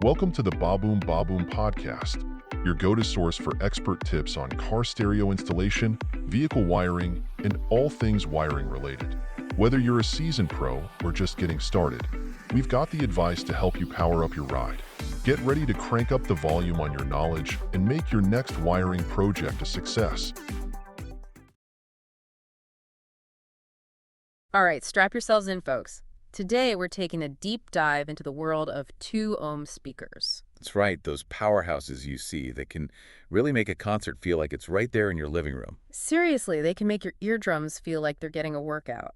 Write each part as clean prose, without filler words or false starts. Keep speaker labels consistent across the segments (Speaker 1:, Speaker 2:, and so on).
Speaker 1: Welcome to the Baboom Baboom podcast, your go-to source for expert tips on car stereo installation, vehicle wiring, and all things wiring related. Whether you're a seasoned pro or just getting started, we've got the advice to help you power up your ride. Get ready to crank up the volume on your knowledge and make your next wiring project a success.
Speaker 2: All right, strap yourselves in, folks. Today, we're taking a deep dive into the world of 2-ohm speakers.
Speaker 3: That's right, those powerhouses you see that can really make a concert feel like it's right there in your living room.
Speaker 2: Seriously, they can make your eardrums feel like they're getting a workout.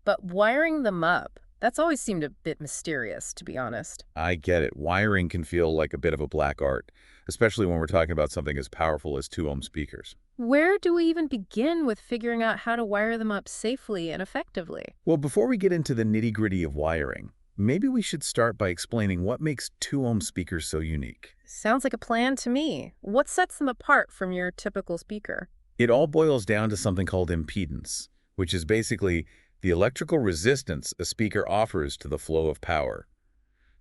Speaker 2: But wiring them up, that's always seemed a bit mysterious, to be honest.
Speaker 3: I get it. Wiring can feel like a bit of a black art, especially when we're talking about something as powerful as 2-ohm speakers.
Speaker 2: Where do we even begin with figuring out how to wire them up safely and effectively?
Speaker 3: Well, before we get into the nitty-gritty of wiring, maybe we should start by explaining what makes 2-ohm speakers so unique.
Speaker 2: Sounds like a plan to me. What sets them apart from your typical speaker?
Speaker 3: It all boils down to something called impedance, which is basically the electrical resistance a speaker offers to the flow of power.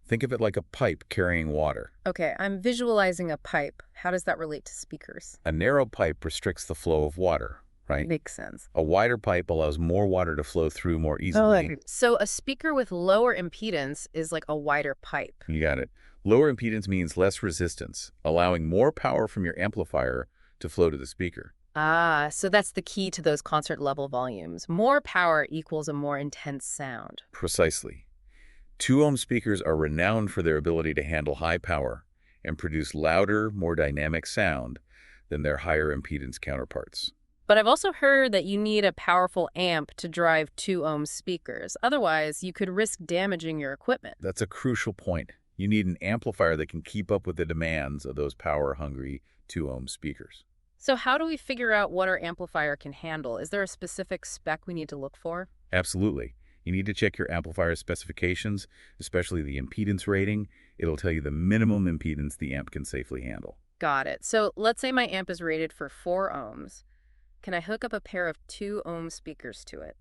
Speaker 3: Think of it like a pipe carrying water.
Speaker 2: Okay, I'm visualizing a pipe. How does that relate to speakers?
Speaker 3: A narrow pipe restricts the flow of water, right?
Speaker 2: Makes sense.
Speaker 3: A wider pipe allows more water to flow through more easily.
Speaker 2: So a speaker with lower impedance is like a wider pipe.
Speaker 3: You got it. Lower impedance means less resistance, allowing more power from your amplifier to flow to the speaker.
Speaker 2: Ah, so that's the key to those concert-level volumes. More power equals a more intense sound.
Speaker 3: Precisely. 2-ohm speakers are renowned for their ability to handle high power and produce louder, more dynamic sound than their higher impedance counterparts.
Speaker 2: But I've also heard that you need a powerful amp to drive 2-ohm speakers. Otherwise, you could risk damaging your equipment.
Speaker 3: That's a crucial point. You need an amplifier that can keep up with the demands of those power-hungry 2-ohm speakers.
Speaker 2: So how do we figure out what our amplifier can handle? Is there a specific spec we need to look for?
Speaker 3: Absolutely. You need to check your amplifier specifications, especially the impedance rating. It'll tell you the minimum impedance the amp can safely handle.
Speaker 2: Got it. So let's say my amp is rated for 4 ohms. Can I hook up a pair of 2-ohm speakers to it?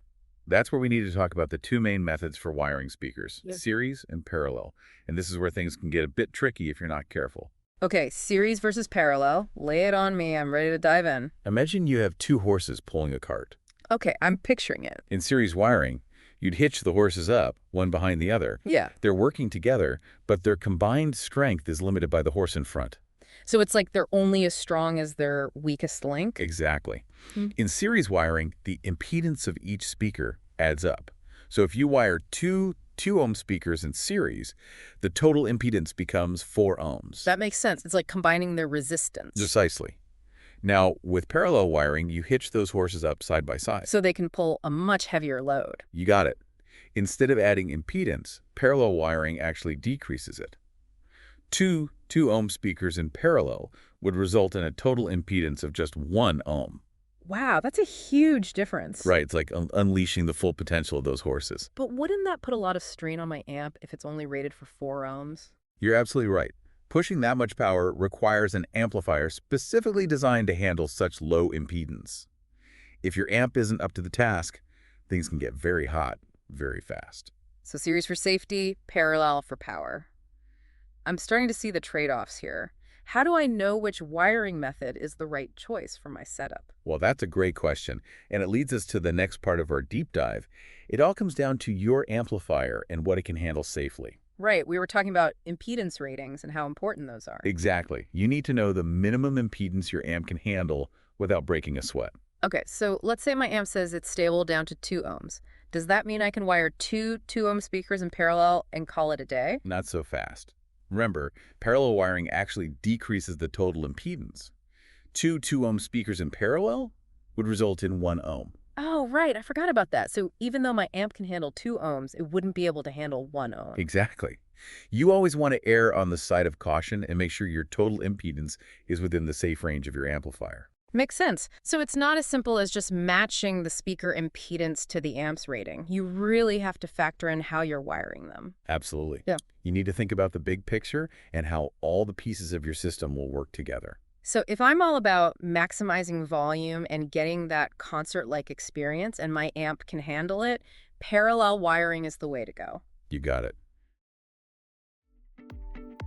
Speaker 3: That's where we need to talk about the two main methods for wiring speakers,
Speaker 2: Yep.
Speaker 3: series and parallel. And this is where things can get a bit tricky if you're not careful.
Speaker 2: Okay, series versus parallel. Lay it on me. I'm ready to dive in.
Speaker 3: Imagine you have 2 horses pulling a cart.
Speaker 2: Okay, I'm picturing it.
Speaker 3: In series wiring, you'd hitch the horses up, one behind the other.
Speaker 2: Yeah.
Speaker 3: They're working together, but their combined strength is limited by the horse in front.
Speaker 2: So it's like they're only as strong as their weakest link?
Speaker 3: Exactly.
Speaker 2: Hmm.
Speaker 3: In series wiring, the impedance of each speaker adds up. So if you wire 2-ohm speakers in series, the total impedance becomes 4 ohms.
Speaker 2: That makes sense. It's like combining their resistance.
Speaker 3: Precisely. Now, with parallel wiring, you hitch those horses up side by side.
Speaker 2: So they can pull a much heavier load.
Speaker 3: You got it. Instead of adding impedance, parallel wiring actually decreases it. 2-ohm speakers in parallel would result in a total impedance of just 1 ohm.
Speaker 2: Wow, that's a huge difference.
Speaker 3: Right, it's like unleashing the full potential of those horses.
Speaker 2: But wouldn't that put a lot of strain on my amp if it's only rated for 4 ohms?
Speaker 3: You're absolutely right. Pushing that much power requires an amplifier specifically designed to handle such low impedance. If your amp isn't up to the task, things can get very hot very fast.
Speaker 2: So series for safety, parallel for power. I'm starting to see the trade-offs here. How do I know which wiring method is the right choice for my setup?
Speaker 3: Well, that's a great question, and it leads us to the next part of our deep dive. It all comes down to your amplifier and what it can handle safely.
Speaker 2: Right, we were talking about impedance ratings and how important those are.
Speaker 3: Exactly. You need to know the minimum impedance your amp can handle without breaking a sweat.
Speaker 2: Okay, so let's say my amp says it's stable down to 2 ohms. Does that mean I can wire 2-ohm speakers in parallel and call it a day?
Speaker 3: Not so fast. Remember, parallel wiring actually decreases the total impedance. 2-ohm speakers in parallel would result in 1 ohm.
Speaker 2: Oh, right. I forgot about that. So even though my amp can handle 2 ohms, it wouldn't be able to handle 1 ohm.
Speaker 3: Exactly. You always want to err on the side of caution and make sure your total impedance is within the safe range of your amplifier.
Speaker 2: Makes sense. So it's not as simple as just matching the speaker impedance to the amp's rating. You really have to factor in how you're wiring them.
Speaker 3: Absolutely.
Speaker 2: Yeah.
Speaker 3: You need to think about the big picture and how all the pieces of your system will work together.
Speaker 2: So if I'm all about maximizing volume and getting that concert-like experience and my amp can handle it, parallel wiring is the way to go.
Speaker 3: You got it.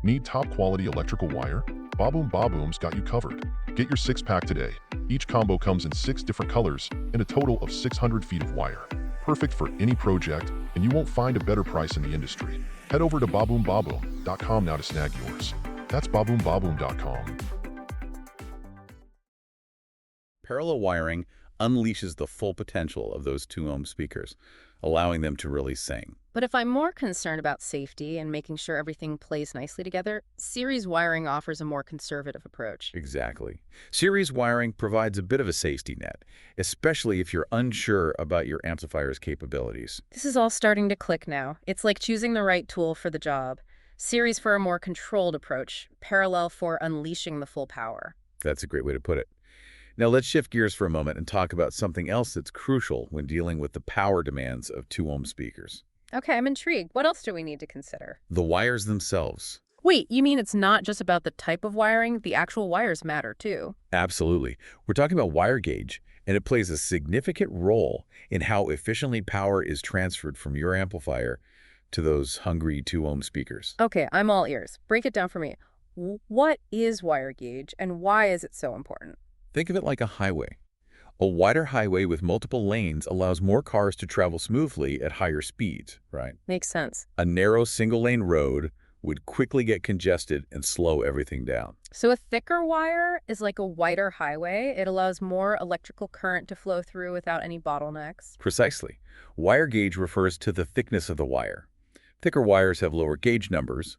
Speaker 1: Need top-quality electrical wire? Baboom Baboom's got you covered. Get your 6-pack today. Each combo comes in 6 different colors and a total of 600 feet of wire. Perfect for any project, and you won't find a better price in the industry. Head over to baboombaboom.com now to snag yours. That's baboombaboom.com.
Speaker 3: Parallel wiring unleashes the full potential of those 2-ohm speakers, allowing them to really sing.
Speaker 2: But if I'm more concerned about safety and making sure everything plays nicely together, series wiring offers a more conservative approach.
Speaker 3: Exactly. Series wiring provides a bit of a safety net, especially if you're unsure about your amplifier's capabilities.
Speaker 2: This is all starting to click now. It's like choosing the right tool for the job. Series for a more controlled approach, parallel for unleashing the full power.
Speaker 3: That's a great way to put it. Now let's shift gears for a moment and talk about something else that's crucial when dealing with the power demands of 2-ohm speakers.
Speaker 2: Okay, I'm intrigued. What else do we need to consider?
Speaker 3: The wires themselves.
Speaker 2: Wait, you mean it's not just about the type of wiring? The actual wires matter too.
Speaker 3: Absolutely. We're talking about wire gauge, and it plays a significant role in how efficiently power is transferred from your amplifier to those hungry 2-ohm speakers.
Speaker 2: Okay, I'm all ears. Break it down for me. What is wire gauge and why is it so important?
Speaker 3: Think of it like a highway. A wider highway with multiple lanes allows more cars to travel smoothly at higher speeds, right?
Speaker 2: Makes sense.
Speaker 3: A narrow single-lane road would quickly get congested and slow everything down.
Speaker 2: So a thicker wire is like a wider highway. It allows more electrical current to flow through without any bottlenecks.
Speaker 3: Precisely. Wire gauge refers to the thickness of the wire. Thicker wires have lower gauge numbers,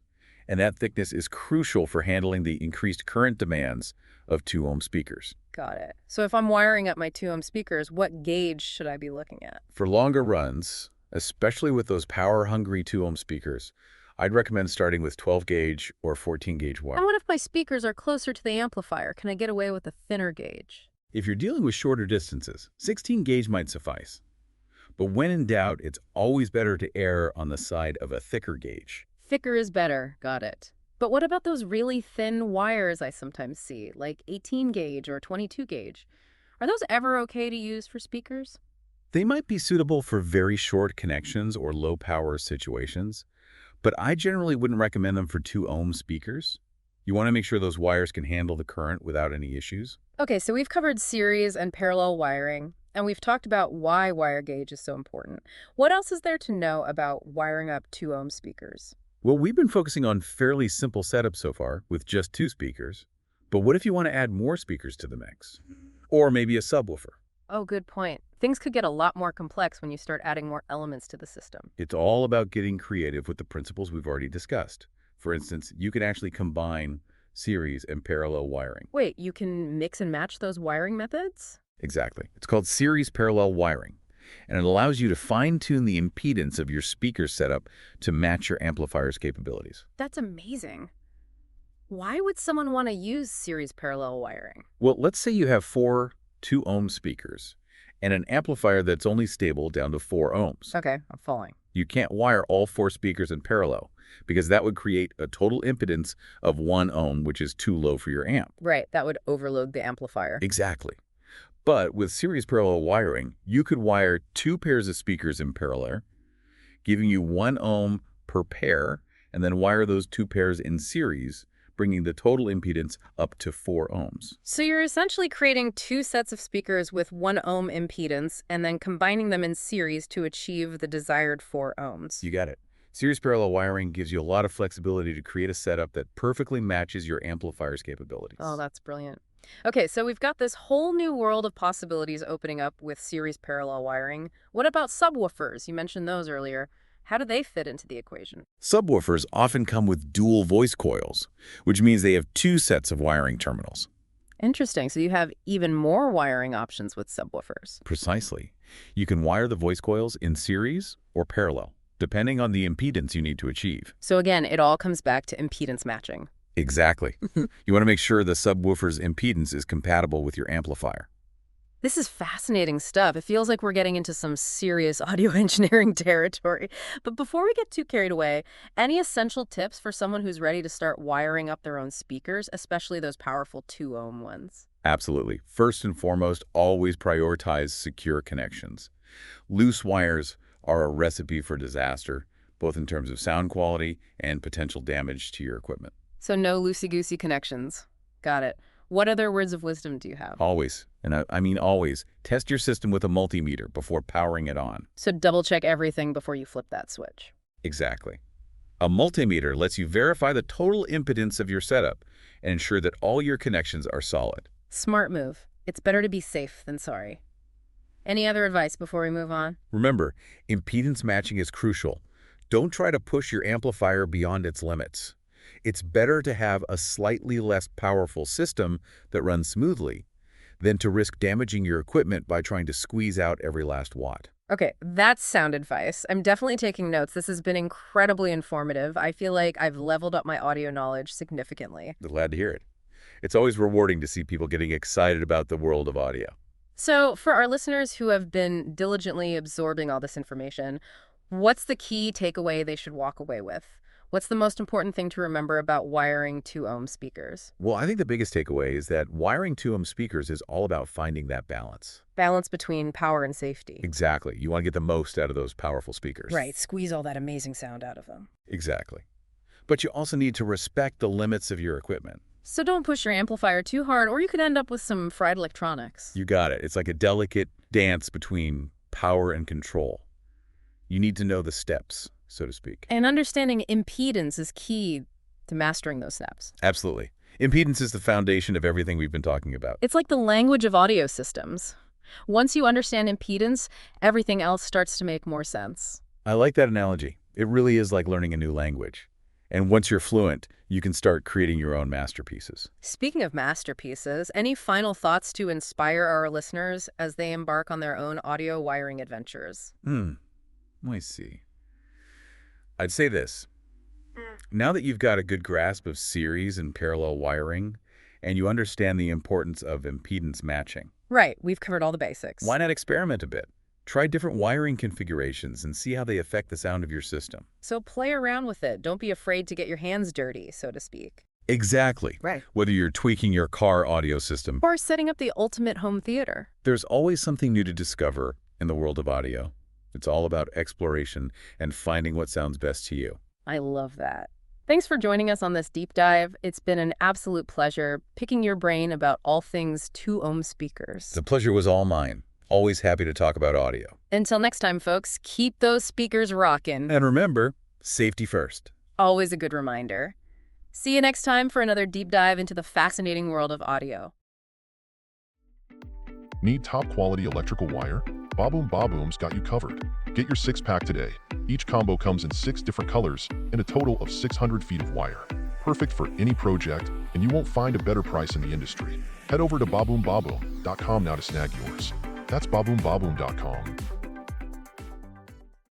Speaker 3: and that thickness is crucial for handling the increased current demands of 2-ohm speakers.
Speaker 2: Got it. So if I'm wiring up my 2-ohm speakers, what gauge should I be looking at?
Speaker 3: For longer runs, especially with those power-hungry 2-ohm speakers, I'd recommend starting with 12-gauge or 14-gauge wire.
Speaker 2: And what if my speakers are closer to the amplifier? Can I get away with a thinner gauge?
Speaker 3: If you're dealing with shorter distances, 16-gauge might suffice. But when in doubt, it's always better to err on the side of a thicker gauge.
Speaker 2: Thicker is better. Got it. But what about those really thin wires I sometimes see, like 18-gauge or 22-gauge? Are those ever okay to use for speakers?
Speaker 3: They might be suitable for very short connections or low-power situations, but I generally wouldn't recommend them for 2-ohm speakers. You want to make sure those wires can handle the current without any issues.
Speaker 2: Okay, so we've covered series and parallel wiring, and we've talked about why wire gauge is so important. What else is there to know about wiring up 2-ohm speakers?
Speaker 3: Well, we've been focusing on fairly simple setups so far with just 2 speakers, but what if you want to add more speakers to the mix? Or maybe a subwoofer?
Speaker 2: Oh, good point. Things could get a lot more complex when you start adding more elements to the system.
Speaker 3: It's all about getting creative with the principles we've already discussed. For instance, you can actually combine series and parallel wiring.
Speaker 2: Wait, you can mix and match those wiring methods?
Speaker 3: Exactly. It's called series parallel wiring, and it allows you to fine-tune the impedance of your speaker setup to match your amplifier's capabilities.
Speaker 2: That's amazing. Why would someone want to use series parallel wiring?
Speaker 3: Well, let's say you have 4 2-ohm speakers and an amplifier that's only stable down to 4 ohms.
Speaker 2: Okay, I'm following.
Speaker 3: You can't wire all 4 speakers in parallel because that would create a total impedance of 1 ohm, which is too low for your amp.
Speaker 2: Right, that would overload the amplifier.
Speaker 3: Exactly. But with series parallel wiring, you could wire 2 pairs of speakers in parallel, giving you 1 ohm per pair, and then wire those 2 pairs in series, bringing the total impedance up to 4 ohms.
Speaker 2: So you're essentially creating 2 sets of speakers with 1 ohm impedance and then combining them in series to achieve the desired 4 ohms.
Speaker 3: You got it. Series parallel wiring gives you a lot of flexibility to create a setup that perfectly matches your amplifier's capabilities.
Speaker 2: Oh, that's brilliant. Okay, so we've got this whole new world of possibilities opening up with series parallel wiring. What about subwoofers? You mentioned those earlier. How do they fit into the equation?
Speaker 3: Subwoofers often come with dual voice coils, which means they have 2 sets of wiring terminals.
Speaker 2: Interesting. So you have even more wiring options with subwoofers.
Speaker 3: Precisely. You can wire the voice coils in series or parallel, depending on the impedance you need to achieve.
Speaker 2: So again, it all comes back to impedance matching.
Speaker 3: Exactly. You want to make sure the subwoofer's impedance is compatible with your amplifier.
Speaker 2: This is fascinating stuff. It feels like we're getting into some serious audio engineering territory. But before we get too carried away, any essential tips for someone who's ready to start wiring up their own speakers, especially those powerful 2-ohm ones?
Speaker 3: Absolutely. First and foremost, always prioritize secure connections. Loose wires are a recipe for disaster, both in terms of sound quality and potential damage to your equipment.
Speaker 2: So no loosey-goosey connections. Got it. What other words of wisdom do you have?
Speaker 3: Always, and I mean always, test your system with a multimeter before powering it on.
Speaker 2: So double-check everything before you flip that switch.
Speaker 3: Exactly. A multimeter lets you verify the total impedance of your setup and ensure that all your connections are solid.
Speaker 2: Smart move. It's better to be safe than sorry. Any other advice before we move on?
Speaker 3: Remember, impedance matching is crucial. Don't try to push your amplifier beyond its limits. It's better to have a slightly less powerful system that runs smoothly than to risk damaging your equipment by trying to squeeze out every last watt.
Speaker 2: Okay, that's sound advice. I'm definitely taking notes. This has been incredibly informative. I feel like I've leveled up my audio knowledge significantly.
Speaker 3: Glad to hear it. It's always rewarding to see people getting excited about the world of audio.
Speaker 2: So for our listeners who have been diligently absorbing all this information, what's the key takeaway they should walk away with? What's the most important thing to remember about wiring 2-ohm speakers?
Speaker 3: Well, I think the biggest takeaway is that wiring 2-ohm speakers is all about finding that balance.
Speaker 2: Balance between power and safety.
Speaker 3: Exactly. You want to get the most out of those powerful speakers.
Speaker 2: Right, squeeze all that amazing sound out of them.
Speaker 3: Exactly. But you also need to respect the limits of your equipment.
Speaker 2: So don't push your amplifier too hard, or you could end up with some fried electronics.
Speaker 3: You got it. It's like a delicate dance between power and control. You need to know the steps, so to speak.
Speaker 2: And understanding impedance is key to mastering those steps.
Speaker 3: Absolutely. Impedance is the foundation of everything we've been talking about.
Speaker 2: It's like the language of audio systems. Once you understand impedance, everything else starts to make more sense.
Speaker 3: I like that analogy. It really is like learning a new language. And once you're fluent, you can start creating your own masterpieces.
Speaker 2: Speaking of masterpieces, any final thoughts to inspire our listeners as they embark on their own audio wiring adventures?
Speaker 3: Let me see. I'd say this. Now that you've got a good grasp of series and parallel wiring, and you understand the importance of impedance matching,
Speaker 2: Right, we've covered all the basics.
Speaker 3: why not experiment a bit? Try different wiring configurations and see how they affect the sound of your system.
Speaker 2: So play around with it. Don't be afraid to get your hands dirty, so to speak.
Speaker 3: Exactly.
Speaker 2: Right.
Speaker 3: Whether you're tweaking your car audio system,
Speaker 2: Or setting up the ultimate home theater.
Speaker 3: there's always something new to discover in the world of audio. It's all about exploration and finding what sounds best to you.
Speaker 2: I love that. Thanks for joining us on this deep dive. It's been an absolute pleasure picking your brain about all things 2-ohm speakers.
Speaker 3: The pleasure was all mine. Always happy to talk about audio.
Speaker 2: Until next time, folks, keep those speakers rockin'.
Speaker 3: And remember, safety first.
Speaker 2: Always a good reminder. See you next time for another deep dive into the fascinating world of audio.
Speaker 1: Need top-quality electrical wire? Baboom Baboom's got you covered. Get your 6-pack today. Each combo comes in 6 different colors and a total of 600 feet of wire. Perfect for any project, and you won't find a better price in the industry. Head over to baboombaboom.com now to snag yours. That's baboombaboom.com.